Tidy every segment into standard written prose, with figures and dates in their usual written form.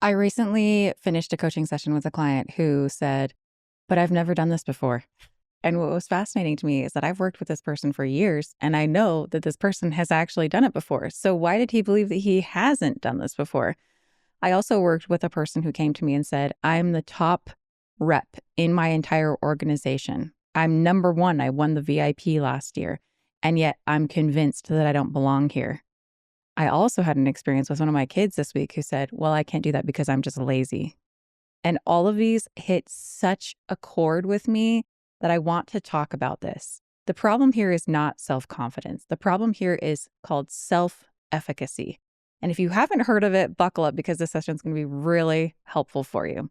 I recently finished a coaching session with a client who said, but I've never done this before. And what was fascinating to me is that I've worked with this person for years and I know that this person has actually done it before. So why did he believe that he hasn't done this before? I also worked with a person who came to me and said, I'm the top rep in my entire organization. I'm number one. I won the VIP last year. And yet I'm convinced that I don't belong here. I also had an experience with one of my kids this week who said, well, I can't do that because I'm just lazy. And all of these hit such a chord with me that I want to talk about this. The problem here is not self-confidence. The problem here is called self-efficacy. And if you haven't heard of it, buckle up because this session is going to be really helpful for you.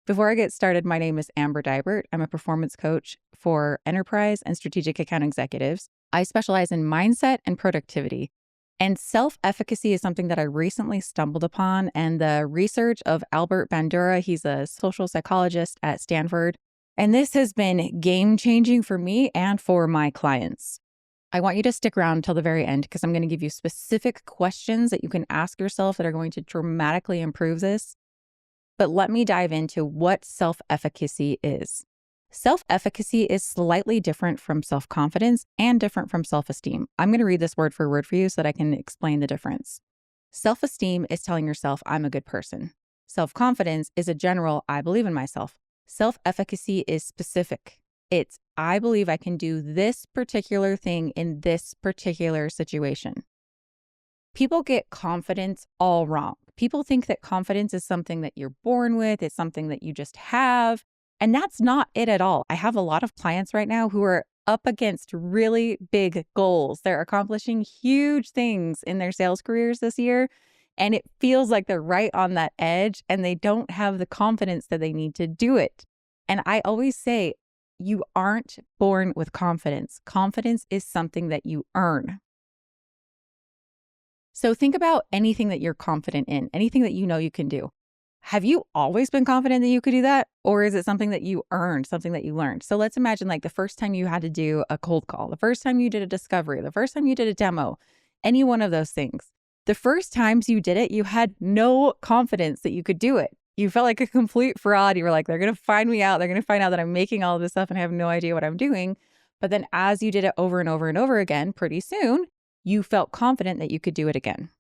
Before I get started, my name is Deibert. I'm a performance coach for enterprise and strategic account executives. I specialize in mindset and productivity. And self-efficacy is something that I recently stumbled upon, and the research of Bandura, he's a social psychologist at Stanford. And this has been game-changing for me and for my clients. I want you to stick around until the very end because I'm going to give you specific questions that you can ask yourself that are going to dramatically improve this. But let me dive into what self-efficacy is. Self-efficacy is slightly different from self-confidence and different from self-esteem. I'm going to read this word for word for you so that I can explain the difference. Self-esteem is telling yourself, I'm a good person. Self-confidence is a general, I believe in myself. Self-efficacy is specific. It's, I believe I can do this particular thing in this particular situation. People get confidence all wrong. People think that confidence is something that you're born with. It's something that you just have. And that's not it at all. I have a lot of clients right now who are up against really big goals. They're accomplishing huge things in their sales careers this year. And it feels like they're right on that edge and they don't have the confidence that they need to do it. And I always say, you aren't born with confidence. Confidence is something that you earn. So think about anything that you're confident in, anything that you know you can do. Have you always been confident that you could do that? Or is it something that you earned, something that you learned? So let's imagine like the first time you had to do a cold call, the first time you did a discovery, the first time you did a demo, any one of those things. The first times you did it, you had no confidence that you could do it. You felt like a complete fraud. You were like, they're going to find me out. They're going to find out that I'm making all of this stuff and I have no idea what I'm doing. But then as you did it over and over and over again, pretty soon, you felt confident that you could do it again.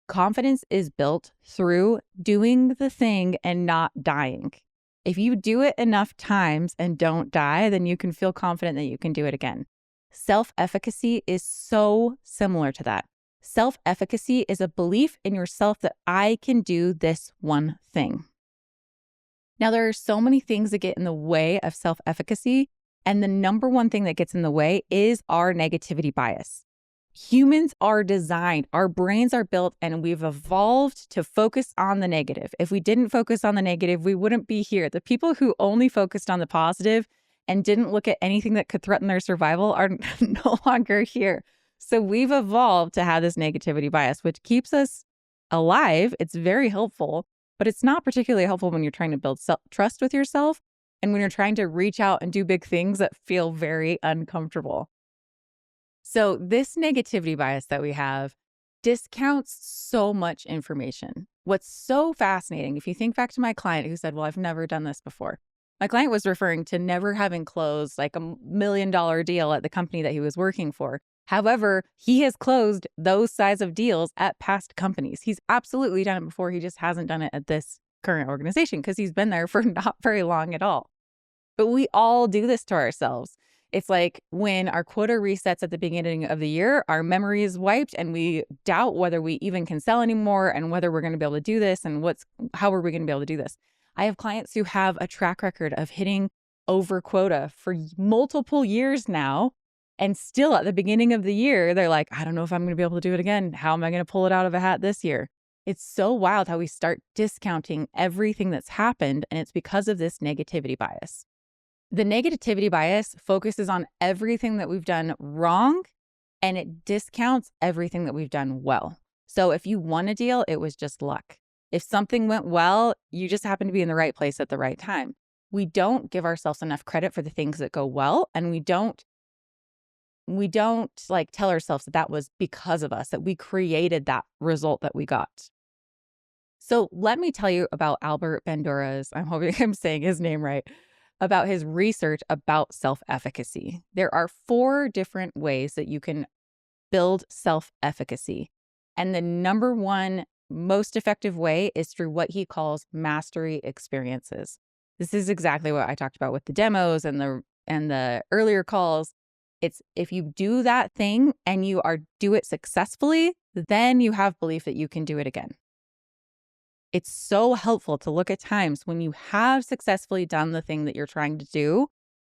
Confidence is built through doing the thing and not dying. If you do it enough times and don't die, then you can feel confident that you can do it again. Self-efficacy is so similar to that. Self-efficacy is a belief in yourself that I can do this one thing. Now, there are so many things that get in the way of self-efficacy, and the number one thing that gets in the way is our negativity bias. Humans are designed, our brains are built, and we've evolved to focus on the negative. If we didn't focus on the negative, we wouldn't be here. The people who only focused on the positive and didn't look at anything that could threaten their survival are no longer here. So we've evolved to have this negativity bias, which keeps us alive. It's very helpful, but it's not particularly helpful when you're trying to build trust with yourself and when you're trying to reach out and do big things that feel very uncomfortable. So this negativity bias that we have discounts so much information. What's so fascinating, if you think back to my client who said, well, I've never done this before. My client was referring to never having closed like $1 million deal at the company that he was working for. However, he has closed those size of deals at past companies. He's absolutely done it before. He just hasn't done it at this current organization because he's been there for not very long at all. But we all do this to ourselves. It's like when our quota resets at the beginning of the year, our memory is wiped and we doubt whether we even can sell anymore and whether we're going to be able to do this and how are we going to be able to do this. I have clients who have a track record of hitting over quota for multiple years now. And still at the beginning of the year, they're like, I don't know if I'm going to be able to do it again. How am I going to pull it out of a hat this year? It's so wild how we start discounting everything that's happened. And it's because of this negativity bias. The negativity bias focuses on everything that we've done wrong and it discounts everything that we've done well. So if you won a deal, it was just luck. If something went well, you just happened to be in the right place at the right time. We don't give ourselves enough credit for the things that go well, and we don't like tell ourselves that that was because of us, that we created that result that we got. So let me tell you about Albert Bandura's, I'm hoping I'm saying his name right, about his research about self-efficacy. There are 4 different ways that you can build self-efficacy. And the number one most effective way is through what he calls mastery experiences. This is exactly what I talked about with the demos and the earlier calls. It's if you do that thing and do it successfully, then you have belief that you can do it again. It's so helpful to look at times when you have successfully done the thing that you're trying to do,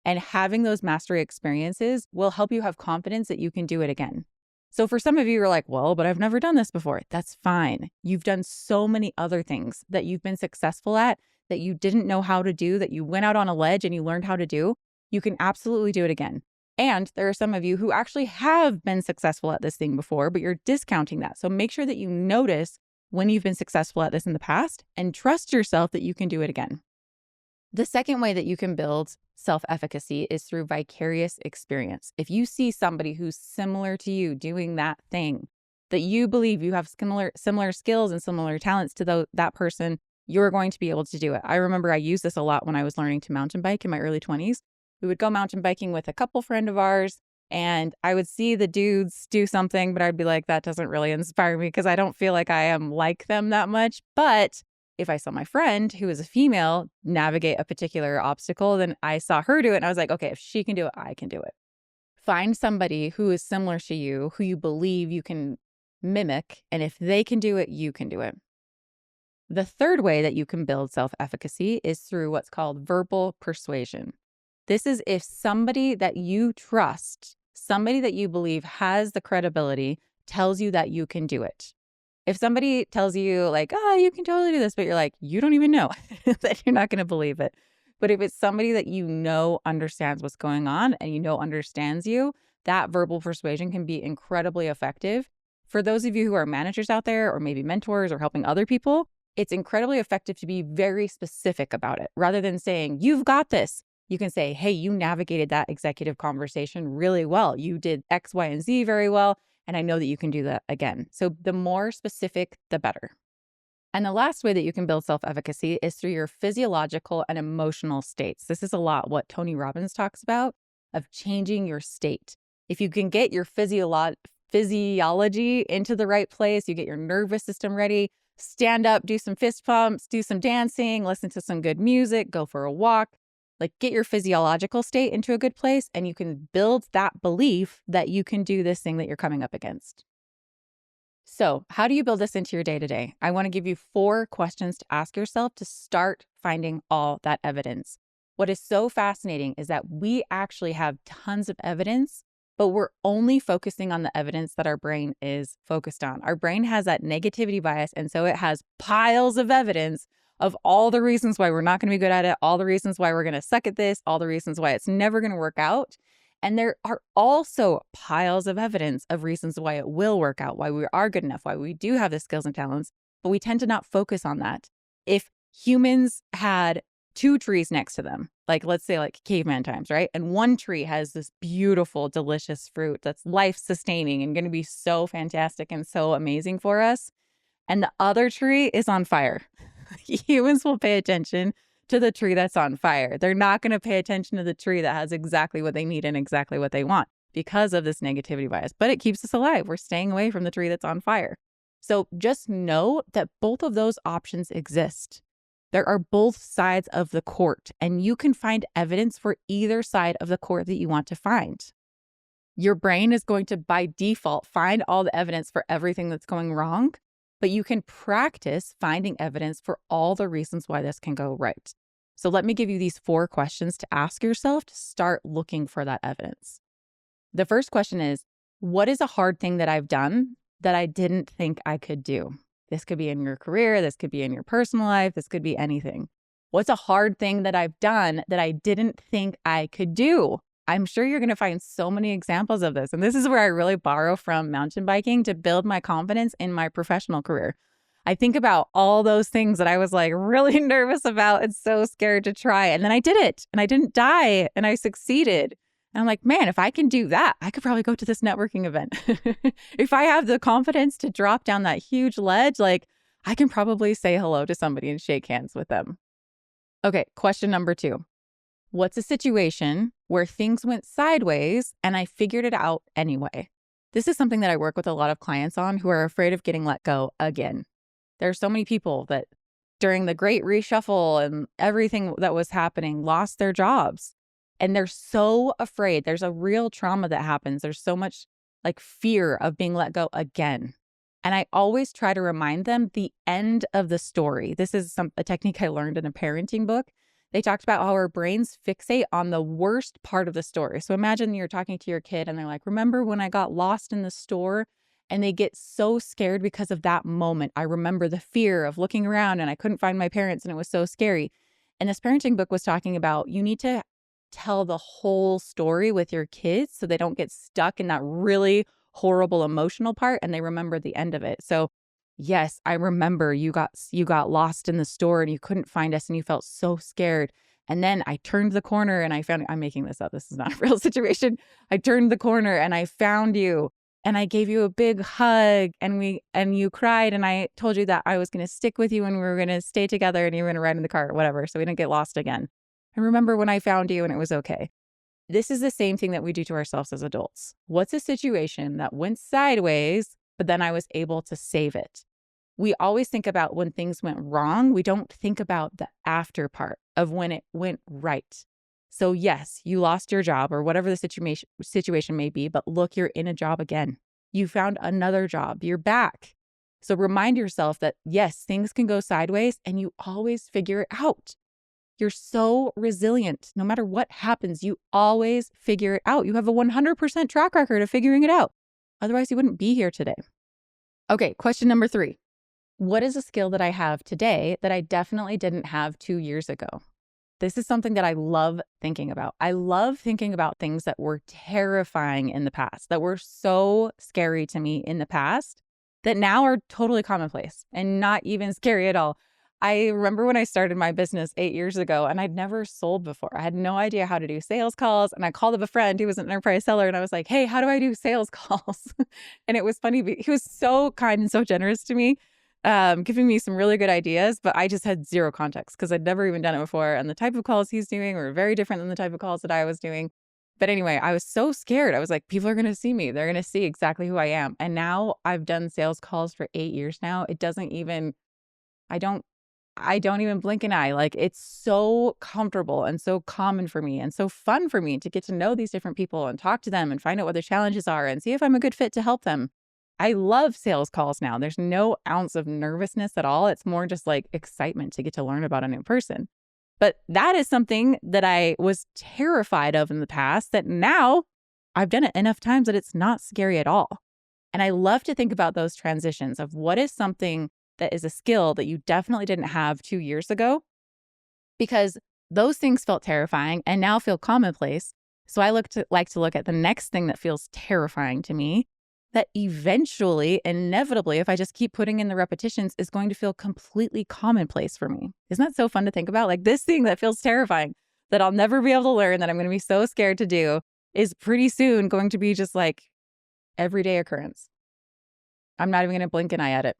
and having those mastery experiences will help you have confidence that you can do it again. So for some of you, you're like, well, but I've never done this before. That's fine. You've done so many other things that you've been successful at that you didn't know how to do, that you went out on a ledge and you learned how to do. You can absolutely do it again. And there are some of you who actually have been successful at this thing before, but you're discounting that. So make sure that you notice when you've been successful at this in the past and trust yourself that you can do it again. The second way that you can build self-efficacy is through vicarious experience. If you see somebody who's similar to you doing that thing, that you believe you have similar skills and similar talents to that person, you're going to be able to do it. I remember I used this a lot when I was learning to mountain bike in my early 20s. We would go mountain biking with a couple friend of ours, and I would see the dudes do something, but I'd be like, that doesn't really inspire me because I don't feel like I am like them that much. But if I saw my friend who is a female navigate a particular obstacle, then I saw her do it and I was like, okay, if she can do it, I can do it. Find somebody who is similar to you, who you believe you can mimic. And if they can do it, you can do it. The third way that you can build self-efficacy is through what's called verbal persuasion. This is if somebody that you trust, somebody that you believe has the credibility, tells you that you can do it. If somebody tells you like, oh, you can totally do this, but you're like, you don't even know, that you're not going to believe it. But if it's somebody that you know understands what's going on and you know understands you, that verbal persuasion can be incredibly effective. For those of you who are managers out there or maybe mentors or helping other people, it's incredibly effective to be very specific about it. Rather than saying, you've got this, you can say, hey, you navigated that executive conversation really well. You did X, Y, and Z very well. And I know that you can do that again. So the more specific, the better. And the last way that you can build self-efficacy is through your physiological and emotional states. This is a lot what Tony Robbins talks about, of changing your state. If you can get your physiology into the right place, you get your nervous system ready, stand up, do some fist pumps, do some dancing, listen to some good music, go for a walk. Like get your physiological state into a good place and you can build that belief that you can do this thing that you're coming up against. So how do you build this into your day-to-day? I want to give you 4 questions to ask yourself to start finding all that evidence. What is so fascinating is that we actually have tons of evidence, but we're only focusing on the evidence that our brain is focused on. Our brain has that negativity bias, and so it has piles of evidence of all the reasons why we're not going to be good at it, all the reasons why we're going to suck at this, all the reasons why it's never going to work out. And there are also piles of evidence of reasons why it will work out, why we are good enough, why we do have the skills and talents, but we tend to not focus on that. If humans had 2 trees next to them, like let's say like caveman times, right? And one tree has this beautiful, delicious fruit that's life-sustaining and going to be so fantastic and so amazing for us. And the other tree is on fire. Humans will pay attention to the tree that's on fire. They're not going to pay attention to the tree that has exactly what they need and exactly what they want because of this negativity bias. But it keeps us alive. We're staying away from the tree that's on fire. So just know that both of those options exist. There are both sides of the court, and you can find evidence for either side of the court that you want to find. Your brain is going to, by default, find all the evidence for everything that's going wrong. But you can practice finding evidence for all the reasons why this can go right. So let me give you these 4 questions to ask yourself to start looking for that evidence. The first question is, what is a hard thing that I've done that I didn't think I could do? This could be in your career, this could be in your personal life, this could be anything. What's a hard thing that I've done that I didn't think I could do? I'm sure you're going to find so many examples of this. And this is where I really borrow from mountain biking to build my confidence in my professional career. I think about all those things that I was like really nervous about and so scared to try. And then I did it and I didn't die and I succeeded. And I'm like, man, if I can do that, I could probably go to this networking event. If I have the confidence to drop down that huge ledge, like I can probably say hello to somebody and shake hands with them. Okay, question number 2. What's a situation where things went sideways and I figured it out anyway? This is something that I work with a lot of clients on who are afraid of getting let go again. There are so many people that during the great reshuffle and everything that was happening lost their jobs. And they're so afraid. There's a real trauma that happens. There's so much like fear of being let go again. And I always try to remind them the end of the story. This is a technique I learned in a parenting book. They talked about how our brains fixate on the worst part of the story. So imagine you're talking to your kid and they're like, remember when I got lost in the store? And they get so scared because of that moment. I remember the fear of looking around and I couldn't find my parents and it was so scary. And this parenting book was talking about you need to tell the whole story with your kids so they don't get stuck in that really horrible emotional part and they remember the end of it. So yes, I remember you got lost in the store and you couldn't find us and you felt so scared. And then I turned the corner and I found, I'm making this up. This is not a real situation. I turned the corner and I found you and I gave you a big hug and you cried and I told you that I was going to stick with you and we were going to stay together and you were going to ride in the car or whatever. So we didn't get lost again. And remember when I found you and it was okay. This is the same thing that we do to ourselves as adults. What's a situation that went sideways, but then I was able to save it? We always think about when things went wrong. We don't think about the after part of when it went right. So yes, you lost your job or whatever the situation may be, but look, you're in a job again. You found another job. You're back. So remind yourself that yes, things can go sideways and you always figure it out. You're so resilient. No matter what happens, you always figure it out. You have a 100% track record of figuring it out. Otherwise, you wouldn't be here today. Okay, question number 3. What is a skill that I have today that I definitely didn't have 2 years ago? This is something that I love thinking about. I love thinking about things that were terrifying in the past, that were so scary to me in the past, that now are totally commonplace and not even scary at all. I remember when I started my business 8 years ago and I'd never sold before. I had no idea how to do sales calls. And I called up a friend who was an enterprise seller and I was like, hey, how do I do sales calls? And it was funny. He was so kind and so generous to me, giving me some really good ideas, but I just had zero context because I'd never even done it before. And the type of calls he's doing were very different than the type of calls that I was doing. But anyway, I was so scared. I was like, people are going to see me. They're going to see exactly who I am. And now I've done sales calls for 8 years now. It doesn't even, I don't even blink an eye. Like it's so comfortable and so common for me and so fun for me to get to know these different people and talk to them and find out what their challenges are and see if I'm a good fit to help them. I love sales calls now. There's no ounce of nervousness at all. It's more just like excitement to get to learn about a new person. But that is something that I was terrified of in the past that now I've done it enough times that it's not scary at all. And I love to think about those transitions of what is something that is a skill that you definitely didn't have 2 years ago, because those things felt terrifying and now feel commonplace. So I like to look at the next thing that feels terrifying to me that eventually, inevitably, if I just keep putting in the repetitions, is going to feel completely commonplace for me. Isn't that so fun to think about? Like this thing that feels terrifying that I'll never be able to learn, that I'm going to be so scared to do, is pretty soon going to be just like everyday occurrence. I'm not even going to blink an eye at it.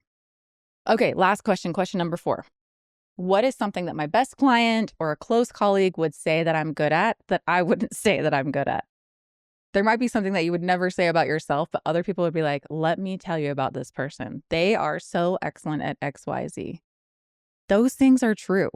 Okay, last question number 4. What is something that my best client or a close colleague would say that I'm good at that I wouldn't say that I'm good at? There might be something that you would never say about yourself, but other people would be like, let me tell you about this person. They are so excellent at XYZ. Those things are true.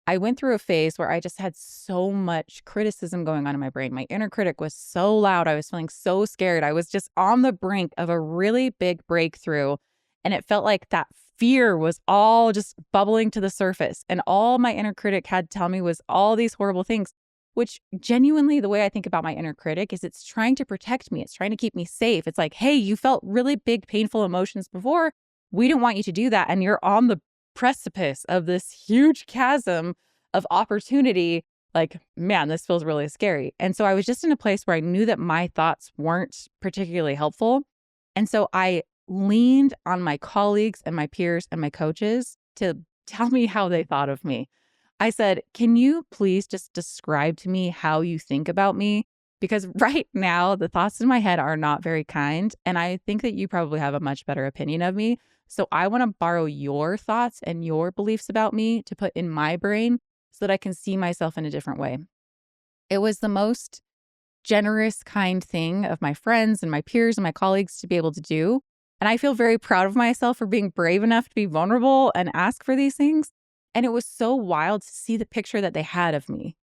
I went through a phase where I just had so much criticism going on in my brain. My inner critic was so loud. I was feeling so scared. I was just on the brink of a really big breakthrough. And it felt like that fear was all just bubbling to the surface. And all my inner critic had to tell me was all these horrible things, which genuinely, the way I think about my inner critic is it's trying to protect me. It's trying to keep me safe. It's like, hey, you felt really big, painful emotions before. We didn't want you to do that. And you're on the precipice of this huge chasm of opportunity. Like, man, this feels really scary. And so I was just in a place where I knew that my thoughts weren't particularly helpful. And so I leaned on my colleagues and my peers and my coaches to tell me how they thought of me. I said, can you please just describe to me how you think about me? Because right now, the thoughts in my head are not very kind. And I think that you probably have a much better opinion of me. So I want to borrow your thoughts and your beliefs about me to put in my brain so that I can see myself in a different way. It was the most generous, kind thing of my friends and my peers and my colleagues to be able to do. And I feel very proud of myself for being brave enough to be vulnerable and ask for these things. And it was so wild to see the picture that they had of me.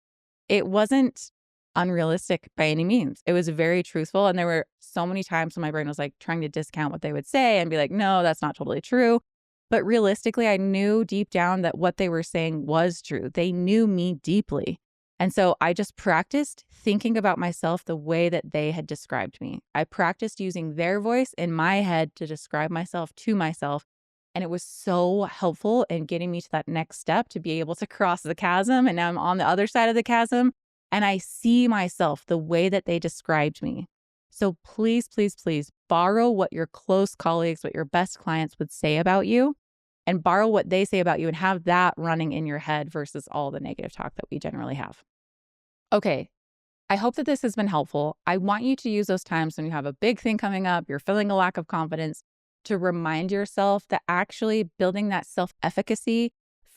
It wasn't unrealistic by any means. It was very truthful. And there were so many times when my brain was like trying to discount what they would say and be like, no, that's not totally true. But realistically, I knew deep down that what they were saying was true. They knew me deeply. And so I just practiced thinking about myself the way that they had described me. I practiced using their voice in my head to describe myself to myself. And it was so helpful in getting me to that next step to be able to cross the chasm. And now I'm on the other side of the chasm and I see myself the way that they described me. So please, please, please borrow what your close colleagues, what your best clients would say about you, and borrow what they say about you and have that running in your head versus all the negative talk that we generally have. Okay, I hope that this has been helpful. I want you to use those times when you have a big thing coming up, you're feeling a lack of confidence, to remind yourself that actually building that self-efficacy,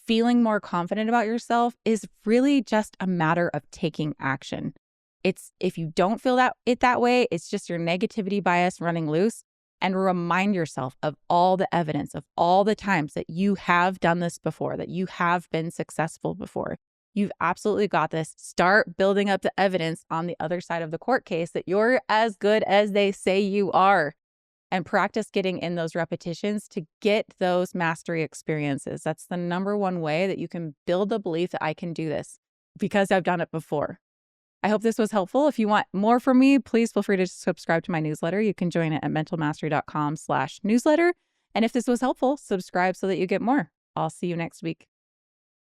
feeling more confident about yourself is really just a matter of taking action. It's if you don't feel that way, it's just your negativity bias running loose. And remind yourself of all the evidence of all the times that you have done this before, that you have been successful before. You've absolutely got this. Start building up the evidence on the other side of the court case that you're as good as they say you are. And practice getting in those repetitions to get those mastery experiences. That's the number one way that you can build the belief that I can do this because I've done it before. I hope this was helpful. If you want more from me, please feel free to subscribe to my newsletter. You can join it at mentalmastery.com/newsletter. And if this was helpful, subscribe so that you get more. I'll see you next week.